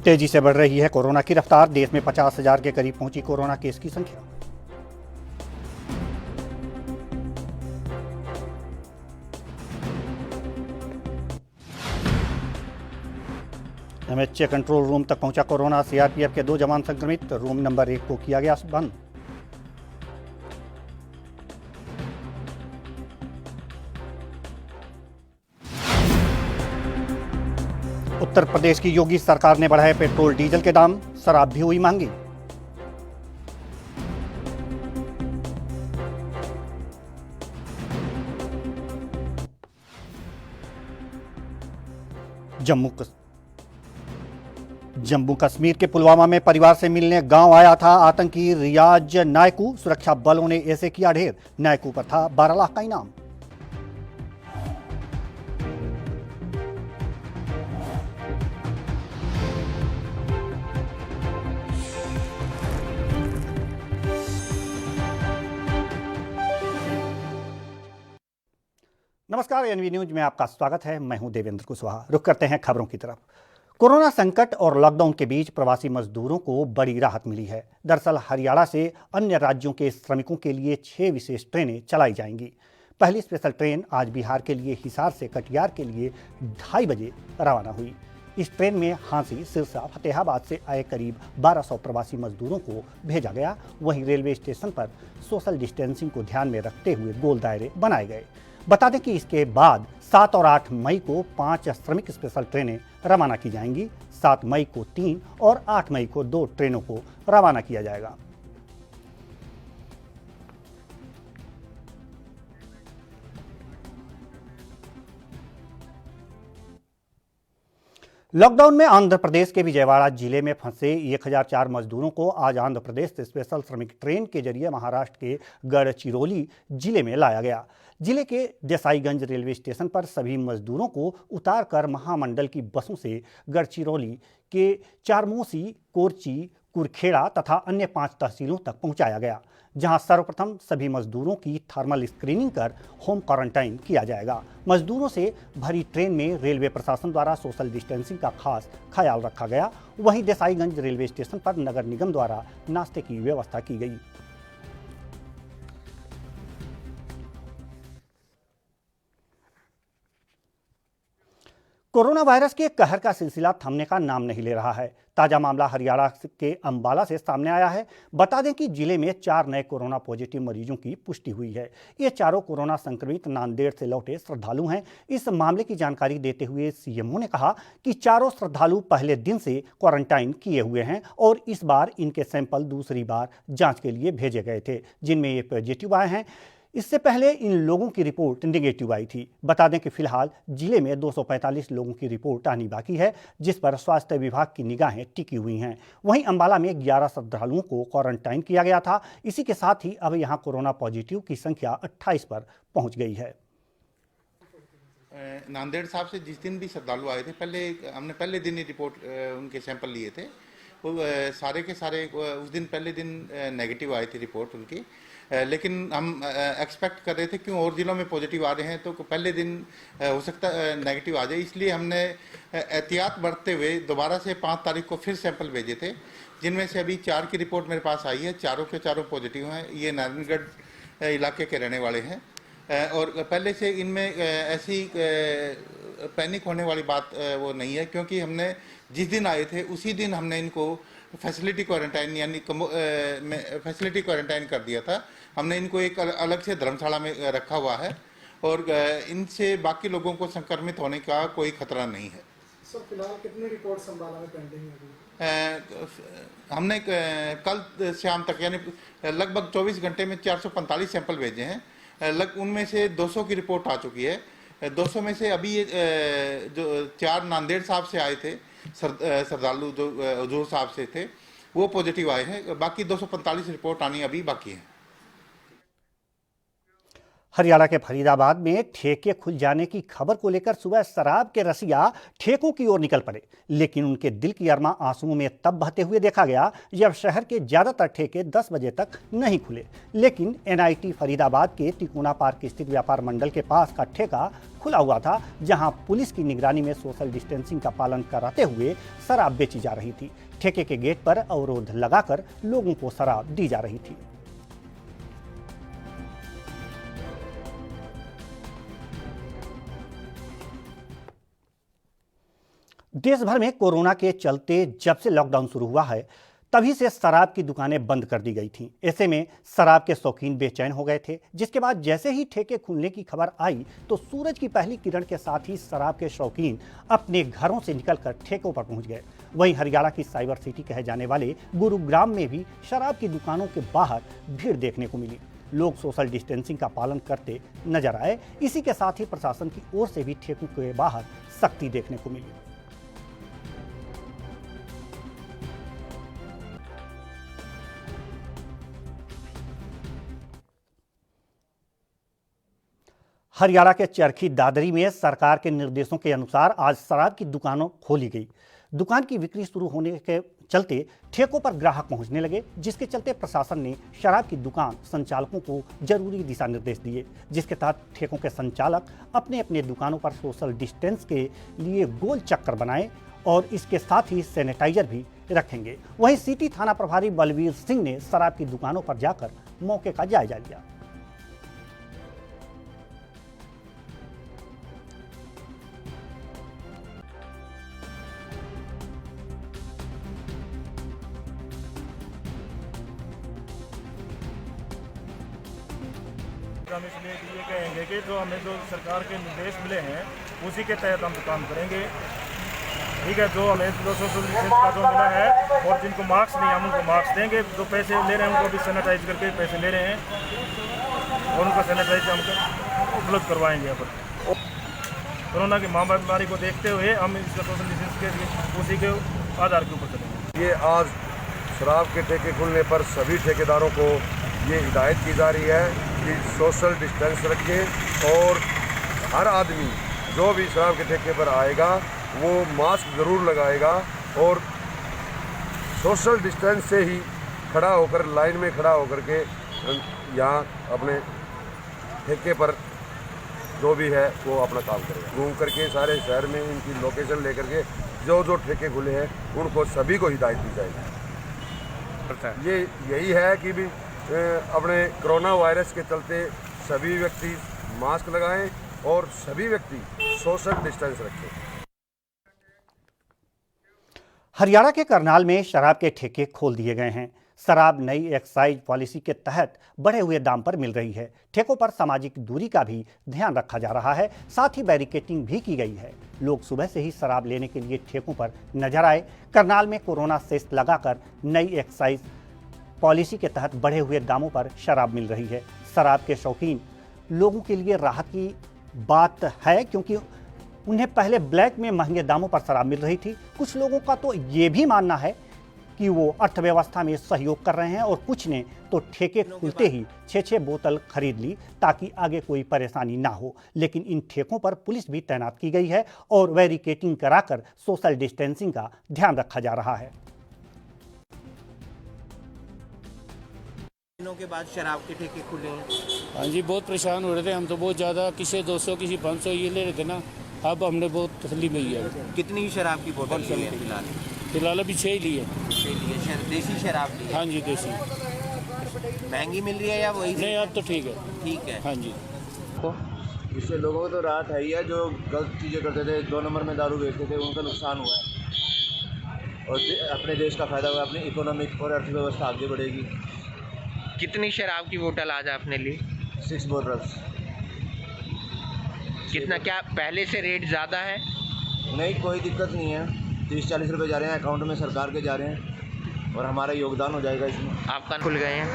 तेजी से बढ़ रही है कोरोना की रफ्तार। देश में 50,000 के करीब पहुंची कोरोना केस की संख्या। एमएचए कंट्रोल रूम तक पहुंचा कोरोना। सीआरपीएफ के 2 जवान संक्रमित। रूम नंबर 1 को किया गया बंद। उत्तर प्रदेश की योगी सरकार ने बढ़ाए पेट्रोल डीजल के दाम। शराब भी हुई महंगी। जम्मू कश्मीर के पुलवामा में परिवार से मिलने गांव आया था आतंकी रियाज नायकू। सुरक्षा बलों ने ऐसे किया ढेर। नायकू पर था 12 लाख का इनाम। नमस्कार, एनवी न्यूज में आपका स्वागत है। मैं हूं देवेंद्र कुशवाहा। रुक करते हैं खबरों की तरफ। कोरोना संकट और लॉकडाउन के बीच प्रवासी मजदूरों को बड़ी राहत मिली है। दरअसल हरियाणा से अन्य राज्यों के श्रमिकों के लिए 6 विशेष ट्रेनें चलाई जाएंगी। पहली स्पेशल ट्रेन आज बिहार के लिए हिसार से कटिहार के लिए 2:30 बजे रवाना हुई। इस ट्रेन में हांसी, सिरसा, फतेहाबाद से आए करीब 1200 प्रवासी मजदूरों को भेजा गया। वहीं रेलवे स्टेशन पर सोशल डिस्टेंसिंग को ध्यान में रखते हुए गोल दायरे बनाए गए। बता दें कि इसके बाद 7 और 8 मई को 5 श्रमिक स्पेशल ट्रेनें रवाना की जाएंगी। 7 मई को 3 और 8 मई को 2 ट्रेनों को रवाना किया जाएगा। लॉकडाउन में आंध्र प्रदेश के विजयवाड़ा जिले में फंसे 1004 मजदूरों को आज आंध्र प्रदेश से स्पेशल श्रमिक ट्रेन के जरिए महाराष्ट्र के गढ़चिरौली जिले में लाया गया। जिले के देसाईगंज रेलवे स्टेशन पर सभी मजदूरों को उतारकर महामंडल की बसों से गढ़चिरौली के चारमोसी, कोरची, कुरखेड़ा तथा अन्य 5 तहसीलों तक पहुंचाया गया, जहां सर्वप्रथम सभी मजदूरों की थर्मल स्क्रीनिंग कर होम क्वारंटाइन किया जाएगा। मजदूरों से भरी ट्रेन में रेलवे प्रशासन द्वारा सोशल डिस्टेंसिंग का खास ख्याल रखा गया। वहीं देसाईगंज रेलवे स्टेशन पर नगर निगम द्वारा नाश्ते की व्यवस्था की गई। कोरोना वायरस के कहर का सिलसिला थमने का नाम नहीं ले रहा है। ताजा मामला हरियाणा के अंबाला से सामने आया है। बता दें कि जिले में 4 नए कोरोना पॉजिटिव मरीजों की पुष्टि हुई है। ये चारों कोरोना संक्रमित नांदेड़ से लौटे श्रद्धालु हैं। इस मामले की जानकारी देते हुए सीएमओ ने कहा कि चारों श्रद्धालु पहले दिन से क्वारंटाइन किए हुए हैं और इस बार इनके सैंपल दूसरी बार जांच के लिए भेजे गए थे, जिनमें ये पॉजिटिव आए हैं। इससे पहले इन लोगों की रिपोर्ट नेगेटिव आई थी। बता दें कि फिलहाल जिले में 245 लोगों की रिपोर्ट आनी बाकी है, जिस पर स्वास्थ्य विभाग की निगाहें टिकी हुई हैं। वहीं अंबाला में 11 श्रद्धालुओं को क्वारंटाइन किया गया था। इसी के साथ ही अब यहां कोरोना पॉजिटिव की संख्या 28 पर पहुंच गई है। नांदेड़ साहब से जिस दिन भी श्रद्धालु आए थे, हमने पहले दिन ही रिपोर्ट उनके सैंपल लिए थे। वो सारे के सारे उस दिन पहले दिन नेगेटिव आई थी रिपोर्ट उनकी। लेकिन हम एक्सपेक्ट कर रहे थे क्यों और जिलों में पॉजिटिव आ रहे हैं तो पहले दिन हो सकता नेगेटिव आ जाए, इसलिए हमने एहतियात बरतते हुए दोबारा से 5 तारीख को फिर सैंपल भेजे थे, जिनमें से अभी 4 की रिपोर्ट मेरे पास आई है। चारों के चारों पॉजिटिव हैं। ये नारायणगढ़ इलाके के रहने वाले हैं और पहले से इनमें ऐसी पैनिक होने वाली बात वो नहीं है, क्योंकि हमने जिस दिन आए थे उसी दिन हमने इनको फैसिलिटी क्वारंटाइन यानी फैसिलिटी क्वारंटाइन कर दिया था। हमने इनको एक अलग से धर्मशाला में रखा हुआ है और इनसे बाकी लोगों को संक्रमित होने का कोई खतरा नहीं है। सर, फिलहाल कितनी रिपोर्ट अंबाला में पेंडिंग है? हमने कल शाम तक यानी लगभग 24 घंटे में 445 सैंपल भेजे हैं। उनमें से 200 की रिपोर्ट आ चुकी है। 200 में से अभी जो 4 नांदेड़ साहब से आए थे श्रद्धालु जो हजूर साहब से थे, वो पॉजिटिव आए हैं। बाकी 245 रिपोर्ट आनी अभी बाकी है। हरियाणा के फरीदाबाद में ठेके खुल जाने की खबर को लेकर सुबह शराब के रसिया ठेकों की ओर निकल पड़े, लेकिन उनके दिल की अरमा आंसुओं में तब बहते हुए देखा गया जब शहर के ज्यादातर ठेके 10 बजे तक नहीं खुले। लेकिन एनआईटी फरीदाबाद के तिकोना पार्क स्थित व्यापार मंडल के पास का ठेका खुला हुआ था, जहां पुलिस की निगरानी में सोशल डिस्टेंसिंग का पालन कराते हुए शराब बेची जा रही थी। ठेके के गेट पर अवरोध लगाकर लोगों को शराब दी जा रही थी। देश भर में कोरोना के चलते जब से लॉकडाउन शुरू हुआ है, तभी से शराब की दुकानें बंद कर दी गई थीं। ऐसे में शराब के शौकीन बेचैन हो गए थे, जिसके बाद जैसे ही ठेके खुलने की खबर आई तो सूरज की पहली किरण के साथ ही शराब के शौकीन अपने घरों से निकलकर ठेकों पर पहुंच गए। वहीं हरियाणा की साइबर सिटी कहे जाने वाले गुरुग्राम में भी शराब की दुकानों के बाहर भीड़ देखने को मिली। लोग सोशल डिस्टेंसिंग का पालन करते नजर आए। इसी के साथ ही प्रशासन की ओर से भी ठेकों के बाहर सख्ती देखने को मिली। हरियाणा के चरखी दादरी में सरकार के निर्देशों के अनुसार आज शराब की दुकानों खोली गई। दुकान की बिक्री शुरू होने के चलते ठेकों पर ग्राहक पहुंचने लगे, जिसके चलते प्रशासन ने शराब की दुकान संचालकों को जरूरी दिशा निर्देश दिए, जिसके तहत ठेकों के संचालक अपने अपने दुकानों पर सोशल डिस्टेंस के लिए गोल चक्कर बनाए और इसके साथ ही सैनिटाइजर भी रखेंगे। वहीं सिटी थाना प्रभारी बलवीर सिंह ने शराब की दुकानों पर जाकर मौके का जायजा लिया। हम इसलिए ये कहेंगे कि जो हमें जो सरकार के निर्देश मिले हैं उसी के तहत हम काम करेंगे। ठीक है, जो हमें सोशल डिस्टेंस का जो मिला है और जिनको मार्क्स नहीं हम उनको मार्क्स देंगे। जो पैसे ले रहे हैं उनको भी सैनिटाइज करके पैसे ले रहे हैं और उनको सैनिटाइज हम उपलब्ध करवाएंगे। यहाँ पर कोरोना की महामारी को देखते हुए हम इसका सोशल डिस्टेंस के उसी के आधार के ऊपर चलेंगे। ये आज शराब के ठेके खुलने पर सभी ठेकेदारों को ये हिदायत की जा रही है कि सोशल डिस्टेंस रखें और हर आदमी जो भी शराब के ठेके पर आएगा वो मास्क ज़रूर लगाएगा और सोशल डिस्टेंस से ही खड़ा होकर लाइन में खड़ा होकर के यहाँ अपने ठेके पर जो भी है वो अपना काम करेगा। घूम करके सारे शहर में इनकी लोकेशन लेकर के जो जो ठेके खुले हैं उनको सभी को हिदायत दी जाएगी। ये यही है कि भी अपने कोरोना वायरस के चलते सभी व्यक्ति मास्क लगाएं और सभी व्यक्ति सोशल डिस्टेंस रखें। हरियाणा के करनाल में शराब के ठेके खोल दिए गए हैं। शराब नई एक्साइज पॉलिसी के तहत बढ़े हुए दाम पर मिल रही है। ठेकों पर सामाजिक दूरी का भी ध्यान रखा जा रहा है, साथ ही बैरिकेटिंग भी की गई है। लोग सुबह से ही शराब लेने के लिए ठेकों पर नजर आए। करनाल में कोरोना सेस लगाकर नई एक्साइज पॉलिसी के तहत बढ़े हुए दामों पर शराब मिल रही है। शराब के शौकीन लोगों के लिए राहत की बात है, क्योंकि उन्हें पहले ब्लैक में महंगे दामों पर शराब मिल रही थी। कुछ लोगों का तो ये भी मानना है कि वो अर्थव्यवस्था में सहयोग कर रहे हैं और कुछ ने तो ठेके खुलते ही 6-6 बोतल खरीद ली ताकि आगे कोई परेशानी ना हो। लेकिन इन ठेकों पर पुलिस भी तैनात की गई है और बैरिकेटिंग कराकर सोशल डिस्टेंसिंग का ध्यान रखा जा रहा है। दिनों के बाद शराब के ठेके खुले हैं। हाँ जी, बहुत परेशान हो रहे थे हम तो, बहुत ज़्यादा, किसी 200 किसी 500 ये ले रहे थे ना। अब हमने बहुत तसल्ली में ही है। कितनी शराब की बोतल ली है फिलहाल? फिलहाल अभी 6 ली है। देसी शराब ली है? हाँ जी, देसी। महंगी मिल रही है या वही? नहीं, अब तो ठीक है। ठीक है। हाँ जी। इससे लोगों को तो राहत है ही है। जो गलत चीज़ें करते थे, 2 नंबर में दारू बेचते थे, उनका नुकसान हुआ है और अपने देश का फायदा हुआ, अपनी इकोनॉमिक और अर्थव्यवस्था आगे बढ़ेगी। कितनी शराब की बोतल आज आपने ली? 6 बोतल्स। कितना, क्या पहले से रेट ज़्यादा है? नहीं, कोई दिक्कत नहीं है। 30-40 रुपये जा रहे हैं अकाउंट में, सरकार के जा रहे हैं और हमारा योगदान हो जाएगा इसमें। आपका खुल गए हैं?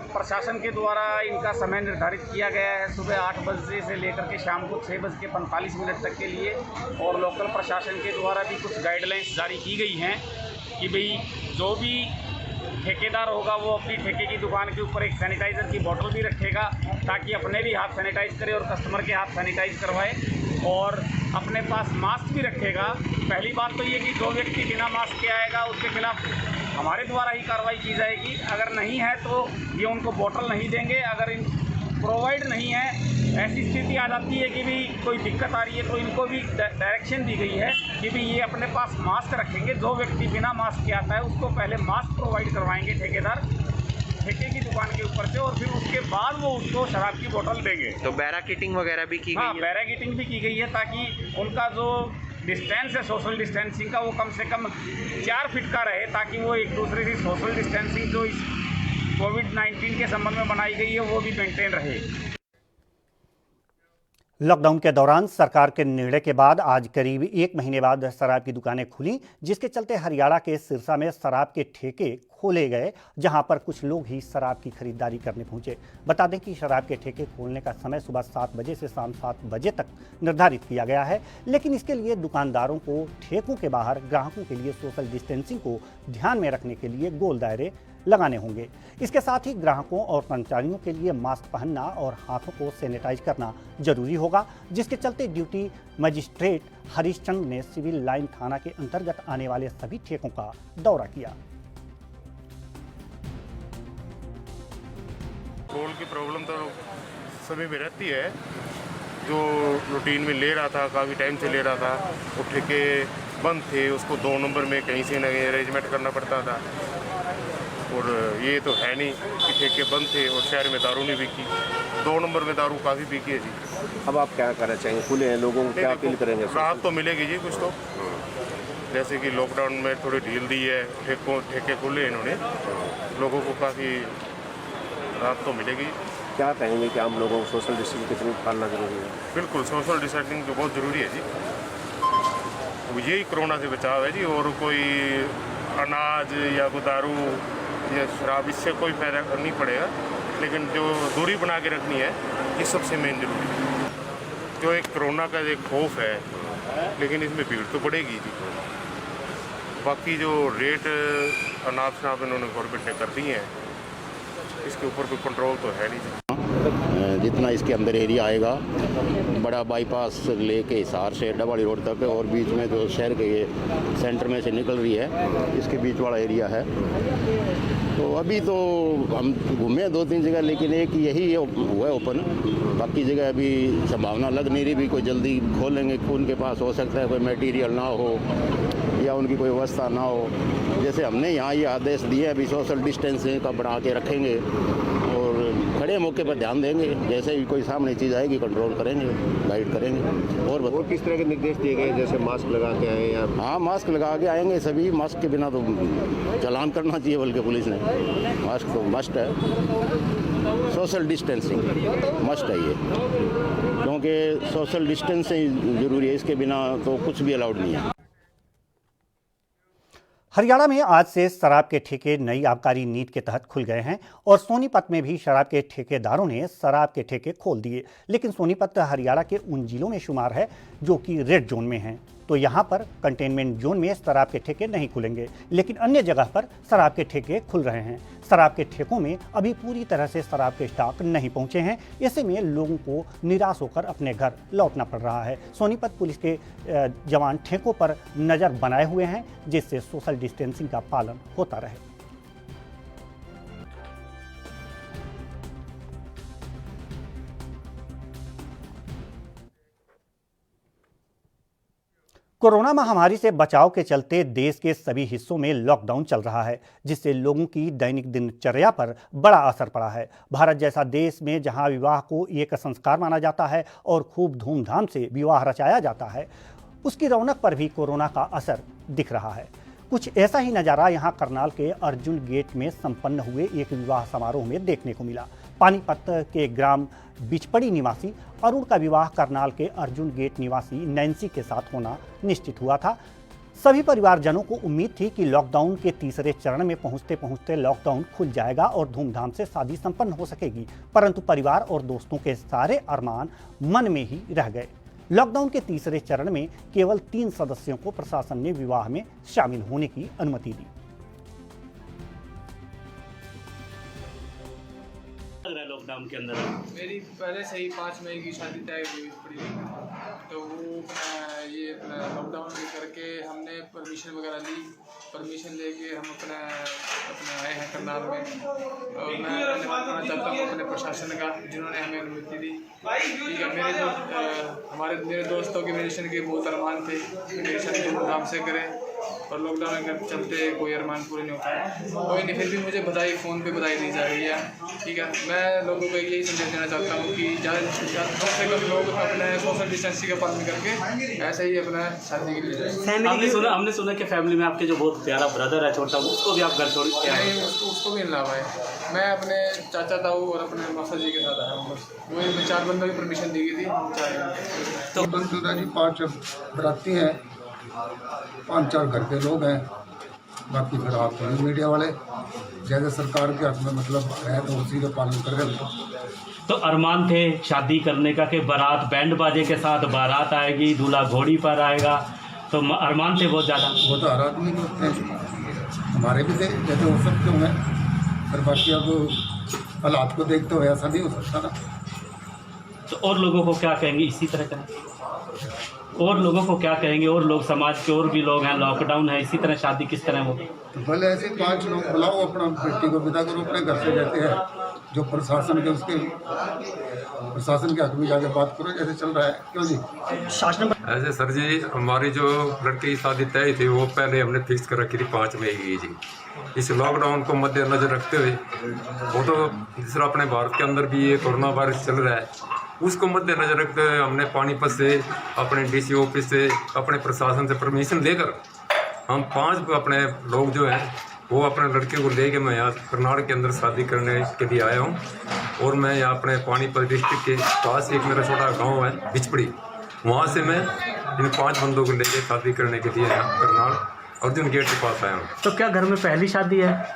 प्रशासन के द्वारा इनका समय निर्धारित किया गया है सुबह 8 बजे से लेकर के शाम को 6:45 तक के लिए। और लोकल प्रशासन के द्वारा भी कुछ गाइडलाइंस जारी की गई हैं कि भाई जो भी ठेकेदार होगा वो अपनी ठेके की दुकान के ऊपर एक सैनिटाइज़र की बोतल भी रखेगा ताकि अपने भी हाथ सैनिटाइज करे और कस्टमर के हाथ सैनिटाइज करवाए, और अपने पास मास्क भी रखेगा। पहली बात तो ये कि जो व्यक्ति बिना मास्क के आएगा उसके खिलाफ हमारे द्वारा ही कार्रवाई की जाएगी। अगर नहीं है तो ये उनको बोतल नहीं देंगे। अगर इन प्रोवाइड नहीं है, ऐसी स्थिति आ जाती है कि भी कोई दिक्कत आ रही है, तो इनको भी डायरेक्शन दी गई है कि भी ये अपने पास मास्क रखेंगे। जो व्यक्ति बिना मास्क के आता है उसको पहले मास्क प्रोवाइड करवाएंगे ठेकेदार ठेके की दुकान के ऊपर से, और फिर उसके बाद वो उसको शराब की बोतल देंगे। तो बैराकिटिंग वगैरह भी की हाँ, गई है? बैराकिटिंग भी की गई है ताकि उनका जो डिस्टेंस है सोशल डिस्टेंसिंग का वो कम से कम 4 फीट का रहे, ताकि वो एक दूसरे की सोशल डिस्टेंसिंग जो इस कोविड-19 के संबंध में बनाई गई है वो भी मेंटेन रहे। लॉकडाउन के दौरान सरकार के निर्णय के बाद आज करीब 1 महीने बाद शराब की दुकानें खुली, जिसके चलते हरियाणा के सिरसा में शराब के ठेके खोले गए, जहां पर कुछ लोग ही शराब की खरीदारी करने पहुंचे। बता दें कि शराब के ठेके खोलने का समय सुबह 7 बजे से शाम 7 बजे तक निर्धारित किया गया है, लेकिन इसके लिए दुकानदारों को ठेकों के बाहर ग्राहकों के लिए सोशल डिस्टेंसिंग को ध्यान में रखने के लिए गोल दायरे लगाने होंगे। इसके साथ ही ग्राहकों और कर्मचारियों के लिए मास्क पहनना और हाथों को सैनिटाइज करना जरूरी होगा, जिसके चलते ड्यूटी मजिस्ट्रेट हरीशचंद्र ने सिविल लाइन थाना के अंतर्गत आने वाले सभी ठेकों का दौरा किया। पेट्रोल की प्रॉब्लम तो सभी में रहती है। जो रूटीन में ले रहा था, काफ़ी टाइम से ले रहा था, वो ठेके बंद थे, उसको 2 नंबर में कहीं से न कहीं अरेंजमेंट करना पड़ता था। और ये तो है नहीं कि ठेके बंद थे और शहर में दारू नहीं बिकी। 2 नंबर में दारू काफ़ी बिकी है जी। अब आप क्या करना चाहेंगे? खुले हैं, लोगों को क्या अपील करेंगे? राहत तो मिलेगी जी कुछ तो, जैसे कि लॉकडाउन में थोड़ी ढील दी है, ठेके खुले इन्होंने, लोगों को काफ़ी राहत तो मिलेगी। क्या कहेंगे कि आम लोगों को सोशल डिस्टेंसिंग कितनी पालना जरूरी है? बिल्कुल, सोशल डिस्टेंसिंग तो बहुत ज़रूरी है जी। यही कोरोना से बचाव है जी, और कोई अनाज या कोई दारू या शराब इससे कोई फायदा नहीं पड़ेगा, लेकिन जो दूरी बना के रखनी है ये सबसे मेन जरूरी है। जो एक कोरोना का एक खौफ है, लेकिन इसमें भीड़ तो पड़ेगी जी। बाकी जो रेट अनाज शनाब इन्होंने गवर्नमेंट ने कर दी हैं, इसके ऊपर कोई कंट्रोल तो है नहीं। जितना इसके अंदर एरिया आएगा, बड़ा बाईपास लेके हिसार से डबाड़ी रोड तक, और बीच में जो शहर के ये सेंटर में से निकल रही है, इसके बीच वाला एरिया है। तो अभी तो हम घूमे 2-3 जगह, लेकिन एक यही हुआ है ओपन। बाकी जगह अभी संभावना लग नहीं रही भी कोई जल्दी खोलेंगे। उनके पास हो सकता है कोई मटेरियल ना हो या उनकी कोई व्यवस्था ना हो। जैसे हमने यहाँ ये आदेश दिए, अभी सोशल डिस्टेंसिंग का बना के रखेंगे और खड़े मौके पर ध्यान देंगे। जैसे भी कोई सामने चीज़ आएगी कंट्रोल करेंगे, गाइड करेंगे। और किस तरह के निर्देश दिए गए, जैसे मास्क लगा के आए या? हाँ, मास्क लगा के आएंगे सभी। मास्क के बिना तो चालान करना चाहिए, बल्कि पुलिस ने। मास्क तो मस्ट है, सोशल डिस्टेंसिंग मस्ट है ये, क्योंकि सोशल डिस्टेंसिंग जरूरी है, इसके बिना तो कुछ भी अलाउड नहीं है। हरियाणा में आज से शराब के ठेके नई आबकारी नीति के तहत खुल गए हैं और सोनीपत में भी शराब के ठेकेदारों ने शराब के ठेके खोल दिए। लेकिन सोनीपत हरियाणा के उन जिलों में शुमार है जो कि रेड जोन में हैं, तो यहाँ पर कंटेनमेंट जोन में शराब के ठेके नहीं खुलेंगे, लेकिन अन्य जगह पर शराब के ठेके खुल रहे हैं। शराब के ठेकों में अभी पूरी तरह से शराब के स्टॉक नहीं पहुंचे हैं, ऐसे में लोगों को निराश होकर अपने घर लौटना पड़ रहा है। सोनीपत पुलिस के जवान ठेकों पर नज़र बनाए हुए हैं, जिससे सोशल डिस्टेंसिंग का पालन होता रहे। कोरोना महामारी से बचाव के चलते देश के सभी हिस्सों में लॉकडाउन चल रहा है, जिससे लोगों की दैनिक दिनचर्या पर बड़ा असर पड़ा है। भारत जैसा देश में जहां विवाह को एक संस्कार माना जाता है और खूब धूमधाम से विवाह रचाया जाता है, उसकी रौनक पर भी कोरोना का असर दिख रहा है। कुछ ऐसा ही नज़ारा यहां करनाल के अर्जुन गेट में संपन्न हुए एक विवाह समारोह में देखने को मिला। पानीपत के ग्राम बिचपड़ी निवासी अरुण का विवाह करनाल के अर्जुन गेट निवासी नैन्सी के साथ होना निश्चित हुआ था। सभी परिवारजनों को उम्मीद थी कि लॉकडाउन के तीसरे चरण में पहुंचते पहुंचते लॉकडाउन खुल जाएगा और धूमधाम से शादी संपन्न हो सकेगी, परंतु परिवार और दोस्तों के सारे अरमान मन में ही रह गए। लॉकडाउन के तीसरे चरण में केवल 3 सदस्यों को प्रशासन ने विवाह में शामिल होने की अनुमति दी। है लॉकडाउन के अंदर? मेरी पहले से ही 5 मई की शादी तय हुई पड़ी थी, तो वो ये लॉकडाउन के करके हमने परमिशन वगैरह ली। परमिशन लेके हम अपना आए हैं करनाल में, और मैं धन्यवाद करना चाहता हूँ अपने प्रशासन का जिन्होंने हमें अनुमति दी। ठीक है, मेरे दोस्तों के मेडिसिन के बहुत अरमान थे, मेडिसिन धूमधाम से करें, और लॉकडाउन के चलते कोई अरमान पूरे नहीं हो पाए। कोई नहीं, फिर भी मुझे फ़ोन पे बधाई दी जा रही है। ठीक है, मैं लोगों को यही संदेश देना चाहता हूँ कि ज़्यादा से कम लोग अपने सोशल डिस्टेंसिंग का पालन करके ऐसे ही अपना शादी के लिए। हमने सुना कि फैमिली में आपके जो बहुत प्यारा ब्रदर है छोटा, उसको भी आप घर छोड़ के आए? नहीं, उसको भी ला पाए। मैं अपने चाचा ताऊ और अपने मासा जी के साथ आया हूँ बस। वही 4 बंदों की परमिशन दी गई थी, हम 4 तो बनसूदा जी 5 बराती हैं, 5-4 घर के लोग हैं, बाकी फिर आप थोड़ी मीडिया वाले जैसे सरकार के हाथ में मतलब है तो उसी का पालन कर रहे हैं। तो अरमान थे शादी करने का कि बारात बैंड बाजे के साथ बारात आएगी, दूल्हा घोड़ी पर आएगा, तो अरमान थे बहुत ज़्यादा? वो तो हर आदमी के होते हैं, हमारे भी थे, जैसे हो सकते होंगे, पर बाकी अब हालात को देखते हुए ऐसा नहीं हो सकता ना। तो और लोगों को क्या कहेंगे इसी तरह करें? और लोगों को क्या कहेंगे? और लोग समाज के और भी लोग हैं, लॉकडाउन है, इसी तरह शादी किस तरह होगी? तो भले ऐसे 5 लोग बुलाओ, अपना बेटी को विदा करो अपने घर से, जैसे है जो प्रशासन के हक में जाके बात करो जैसे चल रहा है। क्यों जी? ऐसे सर जी, हमारी जो लड़के की शादी तय थी वो पहले हमने फिक्स कर रखी थी 5 मई की जी। इस लॉकडाउन को मद्देनजर रखते हुए, वो तो दूसरा अपने भारत के अंदर भी ये कोरोना वायरस चल रहा है, उसको मद्देनजर रखते हुए हमने पानीपत से, अपने डीसी ऑफिस से, अपने प्रशासन से परमिशन लेकर हम 5 अपने लोग जो हैं वो अपने लड़के को लेके मैं यहाँ करनाल के अंदर शादी करने के लिए आया हूँ। और मैं यहाँ अपने पानीपत डिस्ट्रिक्ट के पास एक मेरा छोटा गांव है बिचपड़ी, वहाँ से मैं इन 5 बंदों को लेके शादी करने के लिए यहाँ करनाल अर्जुन गेट के पास आया हूँ। तो क्या घर में पहली शादी है?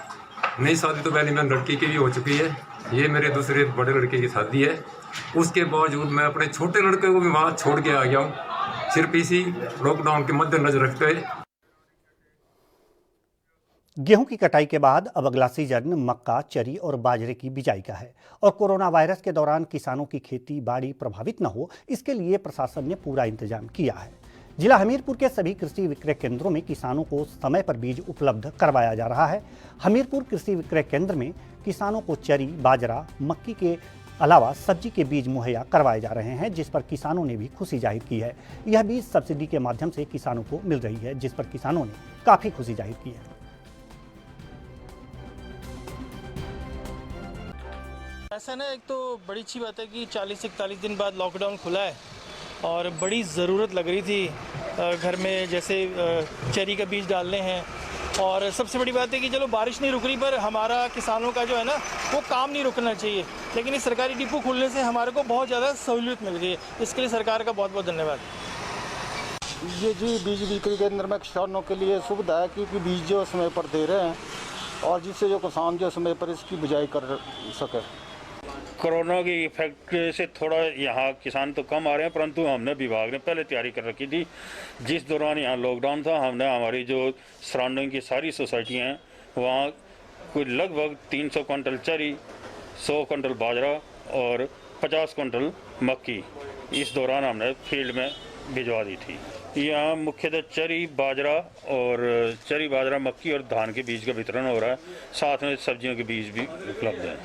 नहीं, शादी तो पहले मेरी लड़की की भी हो चुकी है, ये मेरे दूसरे बड़े लड़के की शादी है। उसके बावजूद मैं अपने छोटे लड़के को भी वहाँ छोड़ के आ गया हूँ, सिर्फ इसी लॉकडाउन के मद्देनजर रखते हुए। गेहूं की कटाई के बाद अब अगला सीजन मक्का, चरी और बाजरे की बिजाई का है, और कोरोना वायरस के दौरान किसानों की खेती बाड़ी प्रभावित न हो, इसके लिए प्रशासन ने पूरा इंतजाम किया है। जिला हमीरपुर के सभी कृषि विक्रय केंद्रों में किसानों को समय पर बीज उपलब्ध करवाया जा रहा है। हमीरपुर कृषि विक्रय केंद्र में किसानों को चरी, बाजरा, मक्की के अलावा सब्जी के बीज मुहैया करवाए जा रहे हैं, जिस पर किसानों ने भी खुशी जाहिर की है। यह बीज सब्सिडी के माध्यम से किसानों को मिल रही है, जिस पर किसानों ने काफ़ी खुशी जाहिर की है। ऐसा ना, एक तो बड़ी अच्छी बात है कि 40-41 दिन बाद लॉकडाउन खुला है और बड़ी ज़रूरत लग रही थी घर में, जैसे चेरी का बीज डालने हैं। और सबसे बड़ी बात है कि चलो बारिश नहीं रुक रही, पर हमारा किसानों का जो है ना वो काम नहीं रुकना चाहिए, लेकिन इस सरकारी डिपो खुलने से हमारे को बहुत ज़्यादा सहूलियत मिल रही है। इसके लिए सरकार का बहुत बहुत धन्यवाद। ये जी बीज बिक्री केंद्र में किसानों के लिए सुविधा है, क्योंकि बीज जो समय पर दे रहे हैं और जिससे जो किसान जो समय पर इसकी बिजाई कर सके। कोरोना की इफेक्ट से थोड़ा यहाँ किसान तो कम आ रहे हैं, परंतु हमने विभाग ने पहले तैयारी कर रखी थी। जिस दौरान यहाँ लॉकडाउन था, हमने हमारी जो सराउंडिंग की सारी सोसाइटियाँ हैं वहाँ कोई लगभग 300 क्विंटल चरी, 100 क्विंटल बाजरा और 50 क्विंटल मक्की इस दौरान हमने फील्ड में भिजवा दी थी। यहाँ मुख्यतः चरी, बाजरा, मक्की और धान के बीज का वितरण हो रहा है, साथ में सब्जियों के बीज भी उपलब्ध हैं।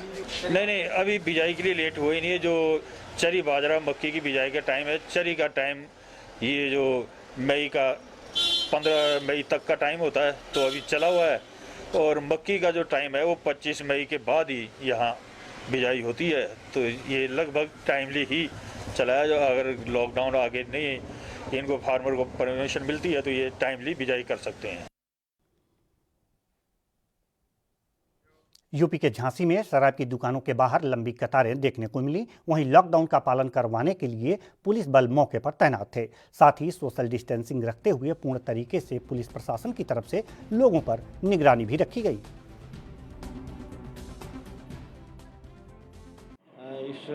नहीं, अभी बिजाई के लिए लेट हुआ ही नहीं है। जो चरी, बाजरा, मक्की की बिजाई का टाइम है, चरी का टाइम ये जो मई का 15 मई तक का टाइम होता है, तो अभी चला हुआ है। और मक्की का जो टाइम है वो 25 मई के बाद ही यहाँ बिजाई होती है, तो ये लगभग टाइमली ही चला है। जो अगर लॉकडाउन आगे नहीं इनको फार्मर को परमिशन मिलती है तो ये टाइमली बिजाई कर सकते हैं। यूपी के झांसी में शराब की दुकानों के बाहर लंबी कतारें देखने को मिली। वहीं लॉकडाउन का पालन करवाने के लिए पुलिस बल मौके पर तैनात थे। साथ ही सोशल डिस्टेंसिंग रखते हुए पूर्ण तरीके से पुलिस प्रशासन की तरफ से लोगों पर निगरानी भी रखी गई। इस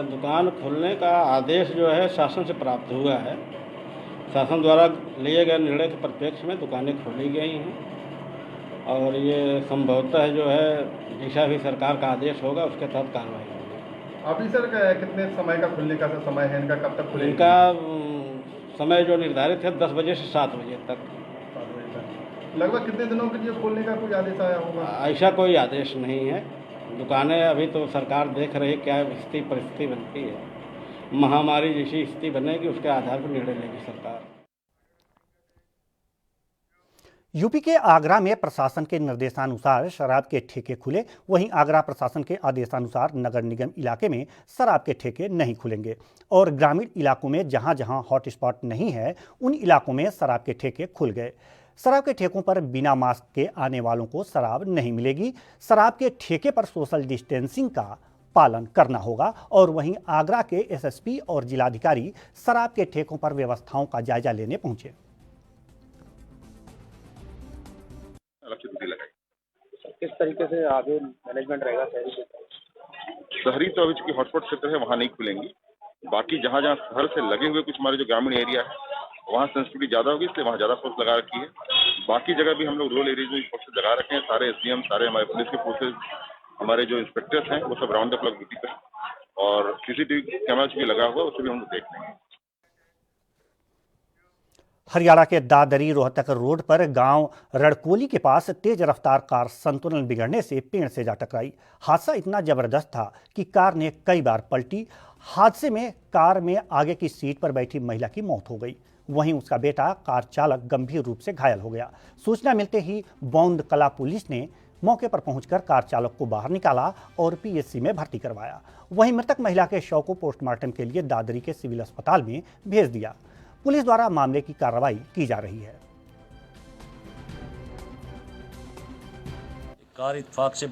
दुकान खोलने का आदेश जो है शासन से प्राप्त हुआ है। शासन द्वारा लिए गए निर्णय के परिप्रेक्ष्य में दुकानें खोली गई हैं और ये संभवतः जो है जैसा भी सरकार का आदेश होगा उसके तहत कार्रवाई होगी। अभी सर कितने समय का खुलने का समय है इनका, कब तक खुलेगा? इनका समय जो निर्धारित है 10 बजे से 7 बजे तक। लगभग कितने दिनों के लिए खोलने का कोई आदेश आया होगा? ऐसा कोई आदेश नहीं है। दुकानें अभी तो सरकार देख रही क्या स्थिति परिस्थिति बनती है। महामारी जैसी स्थिति बनेगी उसके आधार पर निर्णय लेगी सरकार। यूपी के आगरा में प्रशासन के निर्देशानुसार शराब के ठेके खुले, वहीं आगरा प्रशासन के आदेशानुसार नगर निगम इलाके में शराब के ठेके नहीं खुलेंगे और ग्रामीण इलाकों में जहां जहां हॉटस्पॉट नहीं है उन इलाकों में शराब के ठेके खुल गए। शराब के ठेकों पर बिना मास्क के आने वालों को शराब नहीं मिलेगी। शराब के ठेके पर सोशल डिस्टेंसिंग का पालन करना होगा और वहीं आगरा के एसएसपी और जिलाधिकारी शराब के ठेकों पर व्यवस्थाओं का जायजा लेने पहुंचे। किस तरीके से आगे मैनेजमेंट रहेगा शहरी तो अभी चूंकि हॉटस्पॉट क्षेत्र है वहाँ नहीं खुलेंगी, बाकी जहाँ जहाँ शहर से लगे हुए कुछ हमारे जो ग्रामीण एरिया है वहाँ सेंसिटिविटी ज़्यादा होगी, इसलिए वहाँ ज़्यादा फोर्स लगा रखी है। बाकी जगह भी हम लोग रूरल एरिया में फोर्सेज लगा रखे हैं। सारे एसडीएम, सारे हमारे पुलिस के फोर्सेज, हमारे जो इंस्पेक्टर्स हैं वो सब राउंड द क्लॉक ड्यूटी पे, और सीसीटीवी कैमरा भी लगा हुआ उसे भी हम लोग देख रहे हैं। हरियाणा के दादरी रोहतक रोड पर गांव रड़कोली के पास तेज रफ्तार कार संतुलन बिगड़ने से पेड़ से जा टकराई। हादसा इतना जबरदस्त था कि कार ने कई बार पलटी। हादसे में कार में आगे की सीट पर बैठी महिला की मौत हो गई, वहीं उसका बेटा कार चालक गंभीर रूप से घायल हो गया। सूचना मिलते ही बौंद कला पुलिस ने मौके पर पहुंचकर कार चालक को बाहर निकाला और पीएचसी में भर्ती करवाया। वहीं मृतक महिला के शव को पोस्टमार्टम के लिए दादरी के सिविल अस्पताल में भेज दिया। पुलिस द्वारा मामले की कार्रवाई की जा रही है। कार इत्तेफाक से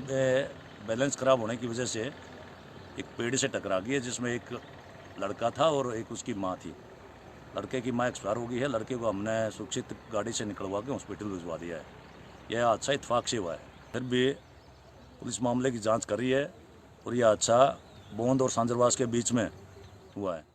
बैलेंस खराब होने की वजह से एक पेड़ से टकरा गई है, जिसमें एक लड़का था और एक उसकी मां थी। लड़के की मां एक्सपायर हो गई है। लड़के को हमने सुरक्षित गाड़ी से निकलवा के हॉस्पिटल भिजवा दिया है। यह हादसा इत्तेफाक से हुआ है। फिर भी पुलिस मामले की जांच कर रही है और यह हादसा बोंद और सांजरवास के बीच में हुआ है।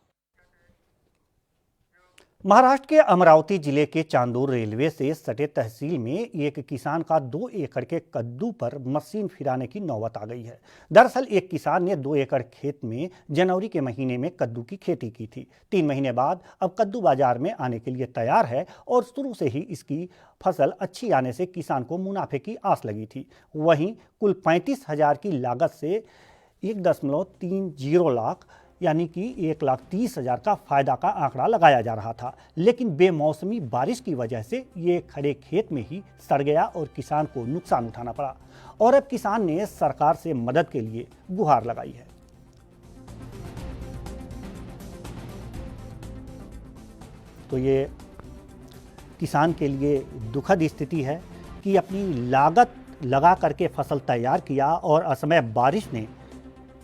महाराष्ट्र के अमरावती जिले के चांदोर रेलवे से सटे तहसील में एक किसान का 2 एकड़ के कद्दू पर मशीन फिराने की नौबत आ गई है। दरअसल एक किसान ने 2 एकड़ खेत में जनवरी के महीने में कद्दू की खेती की थी। 3 महीने बाद अब कद्दू बाजार में आने के लिए तैयार है और शुरू से ही इसकी फसल अच्छी आने से किसान को मुनाफे की आस लगी थी। वहीं कुल 35,000 की लागत से 1.30 लाख यानी कि 1,30,000 का फायदा का आंकड़ा लगाया जा रहा था, लेकिन बेमौसमी बारिश की वजह से ये खड़े खेत में ही सड़ गया और किसान को नुकसान उठाना पड़ा। और अब किसान ने सरकार से मदद के लिए गुहार लगाई है। तो ये किसान के लिए दुखद स्थिति है कि अपनी लागत लगा करके फसल तैयार किया और असमय बारिश ने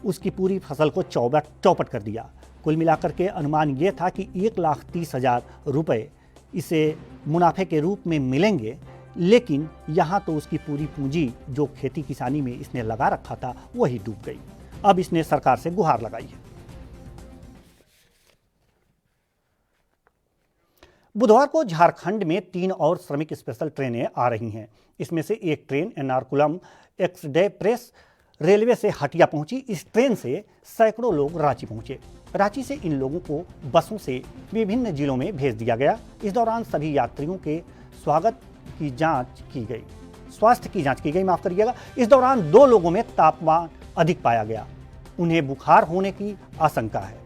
उसकी पूरी फसल को चौपट कर दिया। कुल मिलाकर के अनुमान ये था कि 1,30,000 रुपये इसे मुनाफे के रूप में मिलेंगे, लेकिन यहाँ तो उसकी पूरी पूंजी जो खेती किसानी में इसने लगा रखा था वही डूब गई। अब इसने सरकार से गुहार लगाई है। बुधवार को झारखंड में 3 और श्रमिक स्पेशल ट्रेनें आ रही हैं। इसमें से एक ट्रेन एर्नाकुलम एक्सप्रेस रेलवे से हटिया पहुंची। इस ट्रेन से सैकड़ों लोग रांची पहुंचे। रांची से इन लोगों को बसों से विभिन्न जिलों में भेज दिया गया। इस दौरान सभी यात्रियों के स्वास्थ्य की जांच की गई, माफ करिएगा। इस दौरान 2 लोगों में तापमान अधिक पाया गया। उन्हें बुखार होने की आशंका है।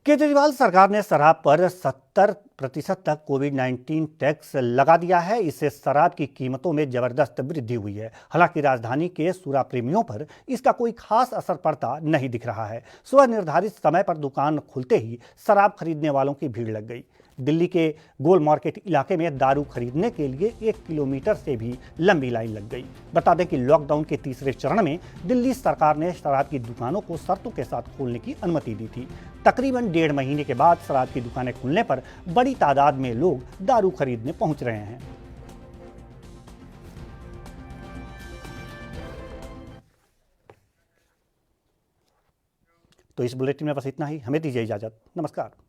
केजरीवाल सरकार ने शराब पर 70% तक कोविड-19 टैक्स लगा दिया है। इससे शराब की कीमतों में जबरदस्त वृद्धि हुई है। हालांकि राजधानी के शराब प्रेमियों पर इसका कोई खास असर पड़ता नहीं दिख रहा है। सुबह निर्धारित समय पर दुकान खुलते ही शराब खरीदने वालों की भीड़ लग गई। दिल्ली के गोल मार्केट इलाके में दारू खरीदने के लिए 1 किलोमीटर से भी लंबी लाइन लग गई। बता दें कि लॉकडाउन के तीसरे चरण में दिल्ली सरकार ने शराब की दुकानों को शर्तों के साथ खोलने की अनुमति दी थी। तकरीबन 1.5 महीने के बाद शराब की दुकानें खुलने पर बड़ी तादाद में लोग दारू खरीदने पहुंच रहे हैं। तो इस बुलेटिन में बस इतना ही। हमें दीजिए इजाज़त। नमस्कार।